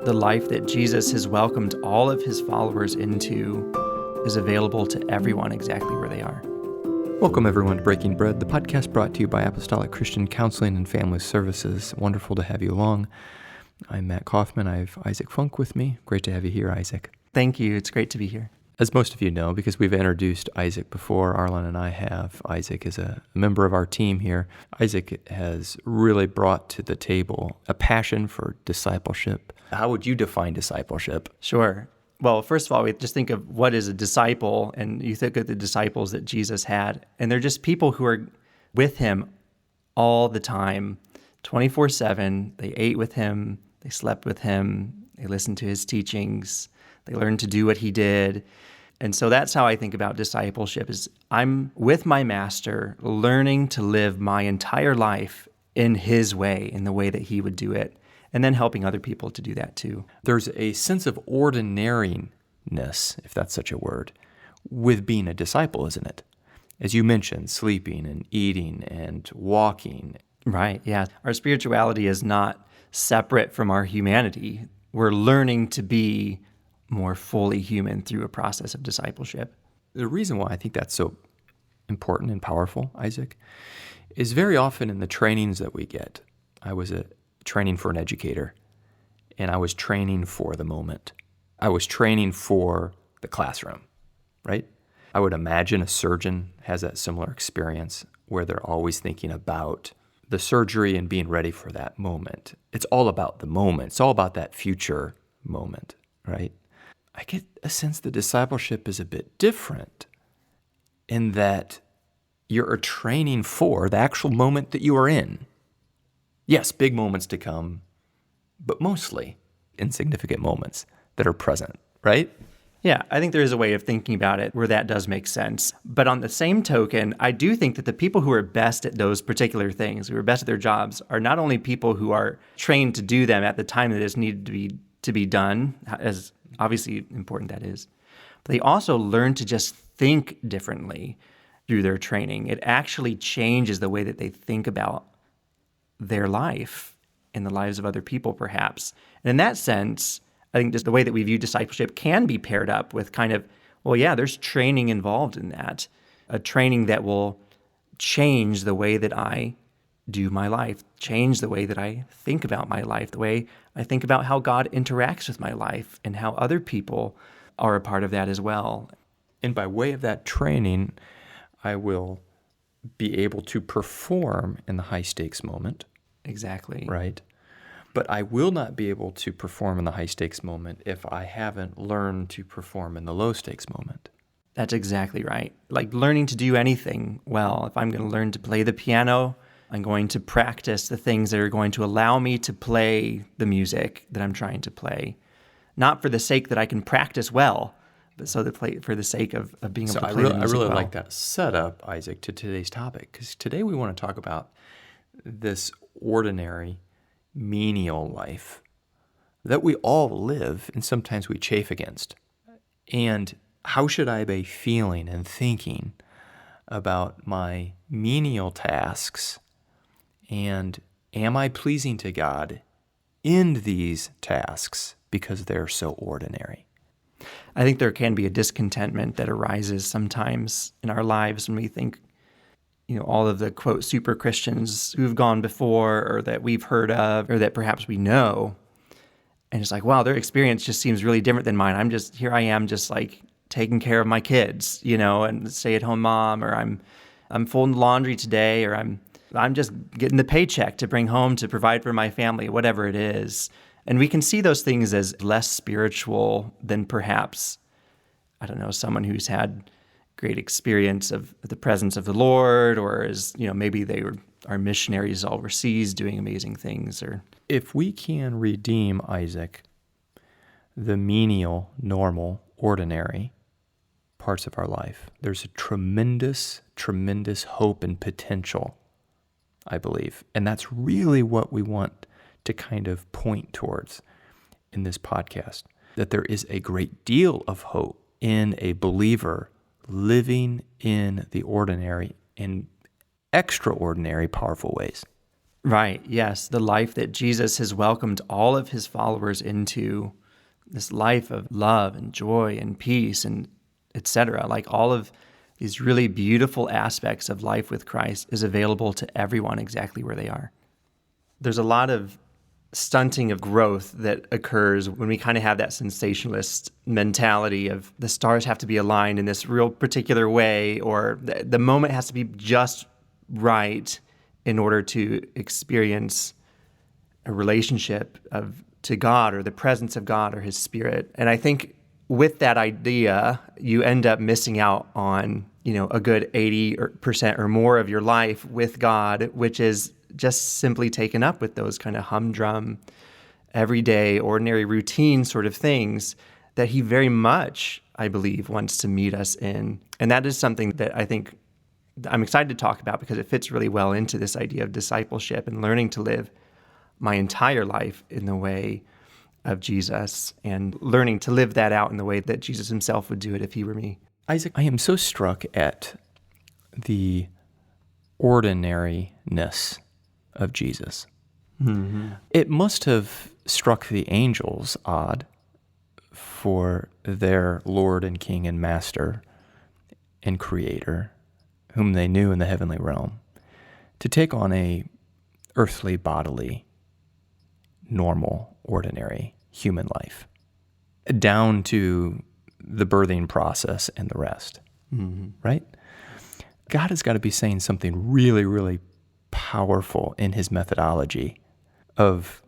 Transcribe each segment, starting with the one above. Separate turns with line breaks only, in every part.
the life that Jesus has welcomed all of his followers into is available to everyone exactly where they are.
Welcome, everyone, to Breaking Bread, the podcast brought to you by Apostolic Christian Counseling and Family Services. Wonderful to have you along. I'm Matt Kaufman. I have Isaac Funk with me. Great to have you here, Isaac.
Thank you. It's great to be here.
As most of you know, because we've introduced Isaac before, Arlen and I have, Isaac is a member of our team here. Isaac has really brought to the table a passion for discipleship. How would you define discipleship?
Sure. Well, first of all, we just think of what is a disciple, and you think of the disciples that Jesus had, and they're just people who are with him all the time, 24/7. They ate with him, they slept with him, they listened to his teachings, they learned to do what he did. And so that's how I think about discipleship is I'm with my master, learning to live my entire life in his way, in the way that he would do it, and then helping other people to do that too.
There's a sense of ordinariness, if that's such a word, with being a disciple, isn't it? As you mentioned, sleeping and eating and walking.
Right, yeah. Our spirituality is not separate from our humanity. We're learning to be more fully human through a process of discipleship.
The reason why I think that's so important and powerful, Isaac, is very often in the trainings that we get. I was training for an educator, and I was training for the moment. I was training for the classroom, right? I would imagine a surgeon has that similar experience where they're always thinking about the surgery and being ready for that moment. It's all about the moment. It's all about that future moment, right? I get a sense that discipleship is a bit different in that you're training for the actual moment that you are in. Yes, big moments to come, but mostly insignificant moments that are present, right?
Yeah, I think there is a way of thinking about it where that does make sense. But on the same token, I do think that the people who are best at those particular things, who are best at their jobs, are not only people who are trained to do them at the time that it's needed to be done, as obviously important that is, but they also learn to just think differently through their training. It actually changes the way that they think about their life and the lives of other people, perhaps. And in that sense, I think just the way that we view discipleship can be paired up with kind of, well, yeah, there's training involved in that, a training that will change the way that I do my life, change the way that I think about my life, the way I think about how God interacts with my life and how other people are a part of that as well.
And by way of that training, I will be able to perform in the high-stakes moment.
Exactly.
Right? But I will not be able to perform in the high-stakes moment if I haven't learned to perform in the low-stakes moment.
That's exactly right. Like learning to do anything well. If I'm going to learn to play the piano, I'm going to practice the things that are going to allow me to play the music that I'm trying to play. Not for the sake that I can practice well, but for the sake of being able to play the music
I really
well.
like that setup, Isaac, to today's topic, because today we want to talk about this ordinary, menial life that we all live and sometimes we chafe against. And how should I be feeling and thinking about my menial tasks? And am I pleasing to God in these tasks because they're so ordinary?
I think there can be a discontentment that arises sometimes in our lives when we think, all of the, quote, super Christians who've gone before or that we've heard of or that perhaps we know. And it's like, wow, their experience just seems really different than mine. Here I am just like taking care of my kids, and stay-at-home mom, or I'm folding laundry today, or I'm just getting the paycheck to bring home to provide for my family, whatever it is. And we can see those things as less spiritual than perhaps, someone who's had great experience of the presence of the Lord, or as, maybe they are missionaries overseas doing amazing things. Or
if we can redeem, Isaac, the menial, normal, ordinary parts of our life, there's a tremendous, tremendous hope and potential, I believe. And that's really what we want to kind of point towards in this podcast, that there is a great deal of hope in a believer living in the ordinary in extraordinary, powerful ways.
Right, yes, the life that Jesus has welcomed all of his followers into, this life of love and joy and peace and etc. Like all of these really beautiful aspects of life with Christ is available to everyone exactly where they are. There's a lot of stunting of growth that occurs when we kind of have that sensationalist mentality of the stars have to be aligned in this real particular way, or the moment has to be just right in order to experience a relationship to God or the presence of God or his spirit. And I think with that idea, you end up missing out on, a good 80% or more of your life with God, which is just simply taken up with those kind of humdrum, everyday, ordinary routine sort of things that he very much, I believe, wants to meet us in. And that is something that I think I'm excited to talk about because it fits really well into this idea of discipleship and learning to live my entire life in the way of Jesus and learning to live that out in the way that Jesus himself would do it if he were me.
Isaac, I am so struck at the ordinariness of Jesus.
Mm-hmm.
It must have struck the angels odd for their Lord and King and Master and Creator, whom they knew in the heavenly realm, to take on a earthly, bodily, normal, ordinary human life, down to the birthing process and the rest, right? God has got to be saying something really, really powerful in his methodology of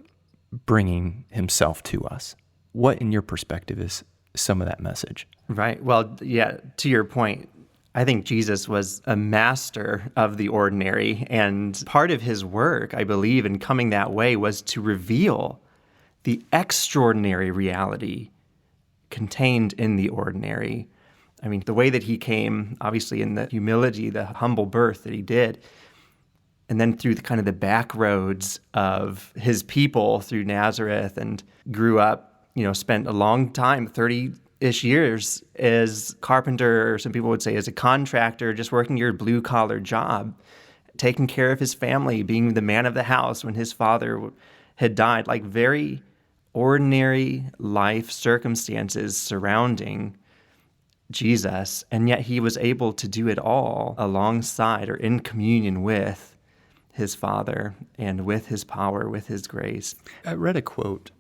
bringing himself to us. What, in your perspective, is some of that message?
Right. Well, yeah, to your point, I think Jesus was a master of the ordinary, and part of his work, I believe, in coming that way was to reveal the extraordinary reality contained in the ordinary. I mean, the way that he came, obviously in the humility, the humble birth that he did, and then through the back roads of his people through Nazareth and grew up, spent a long time, 30-ish years as carpenter, or some people would say as a contractor, just working your blue-collar job, taking care of his family, being the man of the house when his father had died, like very ordinary life circumstances surrounding Jesus, and yet he was able to do it all alongside or in communion with his Father and with his power, with his grace.
I read a quote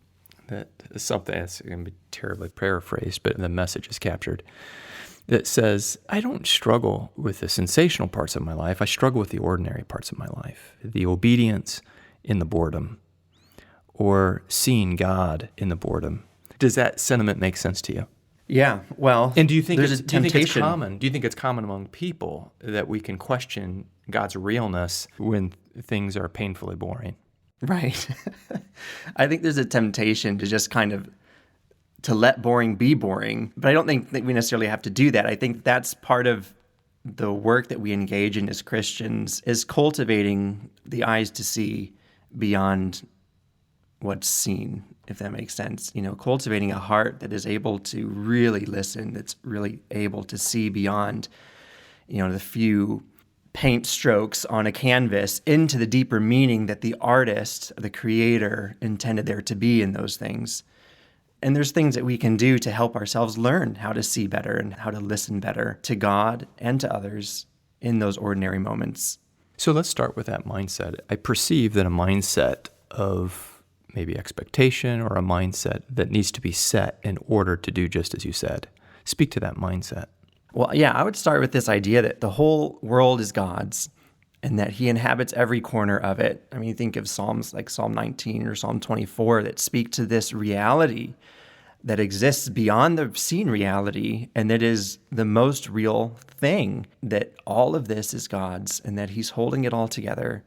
that is something that's going to be terribly paraphrased, but the message is captured, that says, I don't struggle with the sensational parts of my life. I struggle with the ordinary parts of my life, the obedience in the boredom, or seeing God in the boredom. Does that sentiment make sense to you?
Yeah, well,
and do you think
there's
it's,
a
do you think it's
temptation.
common? Do you think it's common among people that we can question God's realness when things are painfully boring?
Right. I think there's a temptation to just to let boring be boring, but I don't think that we necessarily have to do that. I think that's part of the work that we engage in as Christians is cultivating the eyes to see beyond what's seen, if that makes sense. Cultivating a heart that is able to really listen, that's really able to see beyond, the few paint strokes on a canvas into the deeper meaning that the artist, the creator, intended there to be in those things. And there's things that we can do to help ourselves learn how to see better and how to listen better to God and to others in those ordinary moments.
So let's start with that mindset. I perceive that a mindset of maybe expectation or a mindset that needs to be set in order to do just as you said. Speak to that mindset.
Well, yeah, I would start with this idea that the whole world is God's and that he inhabits every corner of it. I mean, you think of Psalms like Psalm 19 or Psalm 24 that speak to this reality that exists beyond the seen reality and that is the most real thing, that all of this is God's and that he's holding it all together.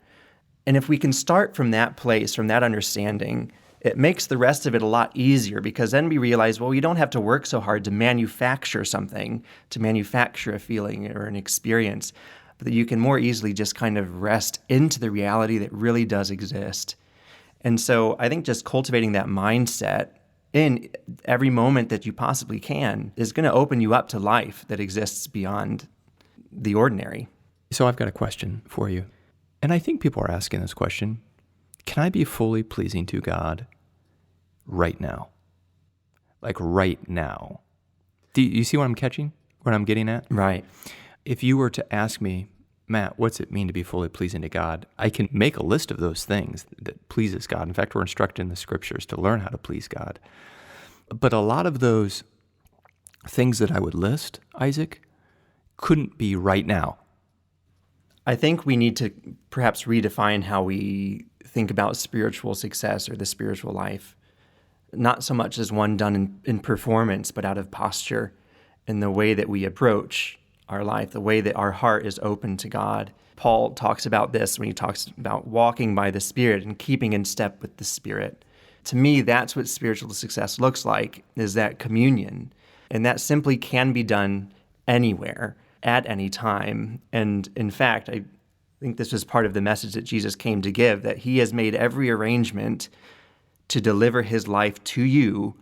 And if we can start from that place, from that understanding, it makes the rest of it a lot easier because then we realize, well, we don't have to work so hard to manufacture something, to manufacture a feeling or an experience, but that you can more easily just rest into the reality that really does exist. And so I think just cultivating that mindset in every moment that you possibly can is going to open you up to life that exists beyond the ordinary.
So I've got a question for you. And I think people are asking this question Can I be fully pleasing to God right now? Like right now. Do you see what I'm catching? What I'm getting at?
Right.
If you were to ask me, Matt, what's it mean to be fully pleasing to God? I can make a list of those things that pleases God. In fact, we're instructed in the scriptures to learn how to please God. But a lot of those things that I would list, Isaac, couldn't be right now.
I think we need to perhaps redefine how we think about spiritual success or the spiritual life. Not so much as one done in performance, but out of posture in the way that we approach our life, the way that our heart is open to God. Paul talks about this when he talks about walking by the Spirit and keeping in step with the Spirit. To me, that's what spiritual success looks like, is that communion. And that simply can be done anywhere, at any time. And in fact, I think this was part of the message that Jesus came to give, that he has made every arrangement to deliver his life to you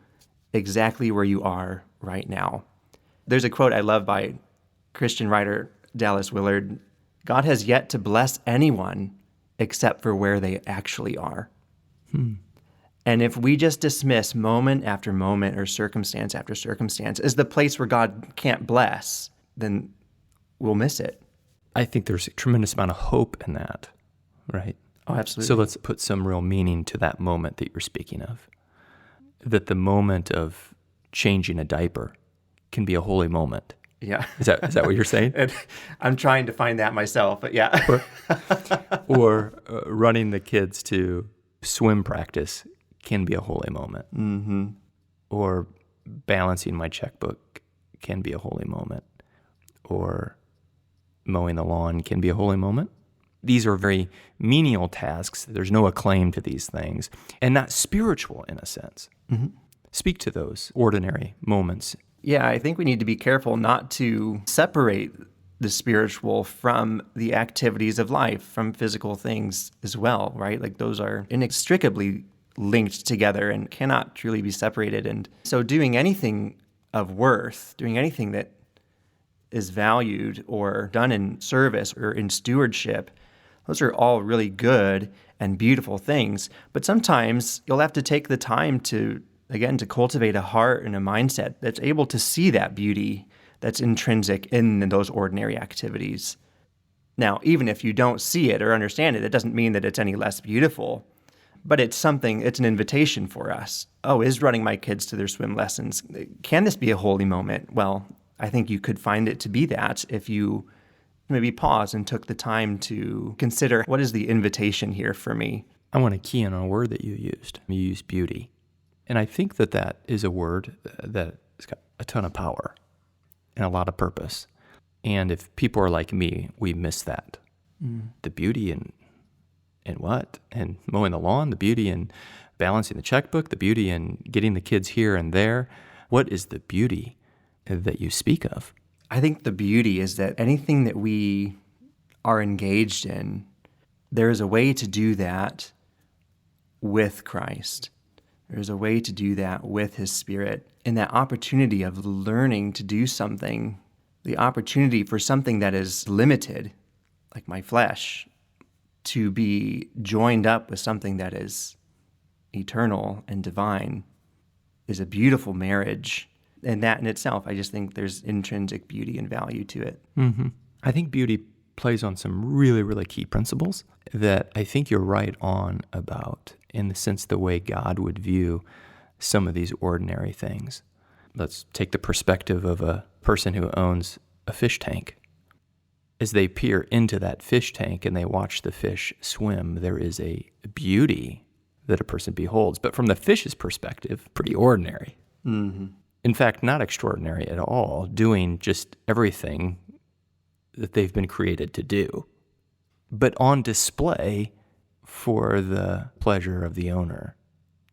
exactly where you are right now. There's a quote I love by Christian writer Dallas Willard: God has yet to bless anyone except for where they actually are. And if we just dismiss moment after moment or circumstance after circumstance as the place where God can't bless, then we'll miss it.
I think there's a tremendous amount of hope in that, right?
Oh, absolutely.
So let's put some real meaning to that moment that you're speaking of. That the moment of changing a diaper can be a holy moment.
Yeah.
Is that what you're saying?
And I'm trying to find that myself, but yeah.
Or running the kids to swim practice can be a holy moment.
Mm-hmm.
Or balancing my checkbook can be a holy moment. Or mowing the lawn can be a holy moment. These are very menial tasks. There's no acclaim to these things, and not spiritual in a sense.
Mm-hmm.
Speak to those ordinary moments.
Yeah, I think we need to be careful not to separate the spiritual from the activities of life, from physical things as well, right? Like those are inextricably linked together and cannot truly be separated. And so doing anything of worth, doing anything that is valued or done in service or in stewardship, those are all really good and beautiful things. But sometimes you'll have to take the time to cultivate a heart and a mindset that's able to see that beauty that's intrinsic in those ordinary activities. Now, even if you don't see it or understand it, it doesn't mean that it's any less beautiful. But it's an invitation for us. Oh, is running my kids to their swim lessons, can this be a holy moment? Well, I think you could find it to be that if you maybe pause and took the time to consider, what is the invitation here for me?
I want to key in on a word that you used. You used beauty. And I think that is a word that has got a ton of power and a lot of purpose. And if people are like me, we miss that. The beauty in what? And mowing the lawn, the beauty in balancing the checkbook, the beauty in getting the kids here and there. What is the beauty that you speak of?
I think the beauty is that anything that we are engaged in, there is a way to do that with Christ. There's a way to do that with his Spirit. And that opportunity of learning to do something, the opportunity for something that is limited, like my flesh, to be joined up with something that is eternal and divine, is a beautiful marriage. And that in itself, I just think there's intrinsic beauty and value to it.
Mm-hmm. I think beauty plays on some really, really key principles that I think you're right on about, in the sense the way God would view some of these ordinary things. Let's take the perspective of a person who owns a fish tank. As they peer into that fish tank and they watch the fish swim, there is a beauty that a person beholds. But from the fish's perspective, pretty ordinary.
Mm-hmm.
In fact, not extraordinary at all, doing just everything that they've been created to do, but on display for the pleasure of the owner.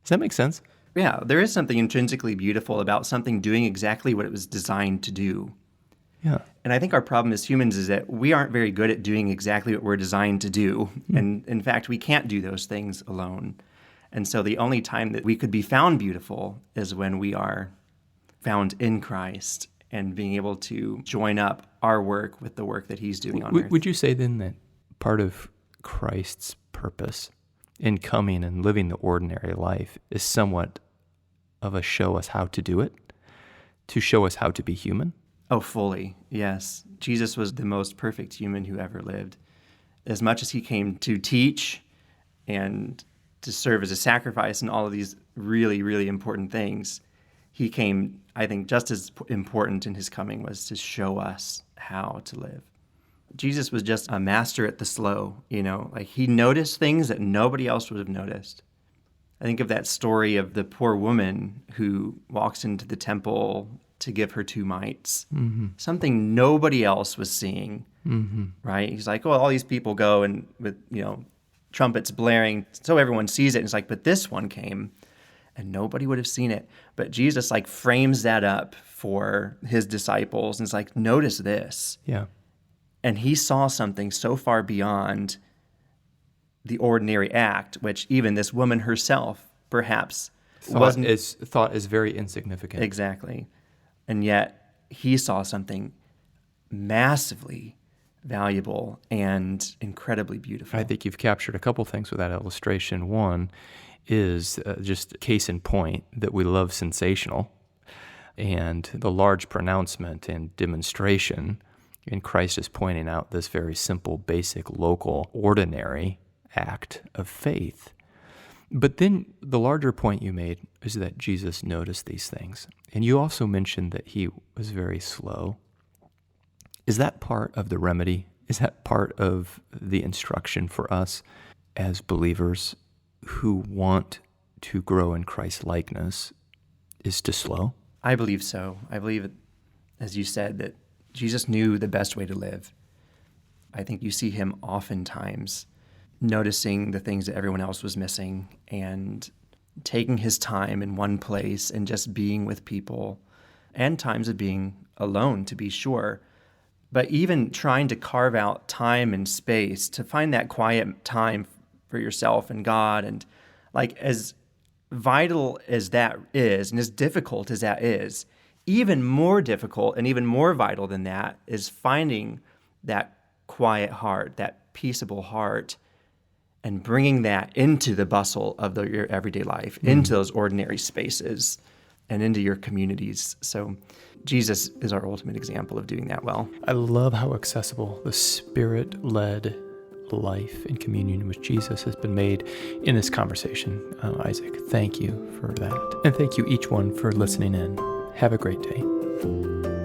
Does that make sense?
Yeah, there is something intrinsically beautiful about something doing exactly what it was designed to do.
Yeah.
And I think our problem as humans is that we aren't very good at doing exactly what we're designed to do. And in fact, we can't do those things alone. And so the only time that we could be found beautiful is when we are found in Christ and being able to join up our work with the work that he's doing on earth.
Would you say then that part of Christ's purpose in coming and living the ordinary life is somewhat of a show us how to do it, to show us how to be human.
Oh, fully, yes. Jesus was the most perfect human who ever lived. As much as he came to teach and to serve as a sacrifice and all of these really, really important things, he came, I think, just as important in his coming was to show us how to live. Jesus was just a master at the slow, like he noticed things that nobody else would have noticed. I think of that story of the poor woman who walks into the temple to give her 2 mites, something nobody else was seeing, right? He's like, all these people go and with, trumpets blaring, so everyone sees it. And it's like, but this one came and nobody would have seen it. But Jesus like frames that up for his disciples. And it's like, notice this.
Yeah.
And he saw something so far beyond the ordinary act, which even this woman herself perhaps
thought is very insignificant.
Exactly. And yet he saw something massively valuable and incredibly beautiful.
I think you've captured a couple things with that illustration. One is just case in point that we love sensational, and the large pronouncement and demonstration, and Christ is pointing out this very simple, basic, local, ordinary act of faith. But then the larger point you made is that Jesus noticed these things. And you also mentioned that he was very slow. Is that part of the remedy? Is that part of the instruction for us as believers who want to grow in Christ's likeness, is to slow?
I believe so. I believe, as you said, that Jesus knew the best way to live. I think you see him oftentimes noticing the things that everyone else was missing and taking his time in one place and just being with people, and times of being alone, to be sure. But even trying to carve out time and space to find that quiet time for yourself and God. And like, as vital as that is, and as difficult as that is, even more difficult and even more vital than that is finding that quiet heart, that peaceable heart, and bringing that into the bustle of your everyday life, into those ordinary spaces, and into your communities. So Jesus is our ultimate example of doing that well.
I love how accessible the Spirit-led life in communion with Jesus has been made in this conversation. Isaac, thank you for that. And thank you each one for listening in. Have a great day.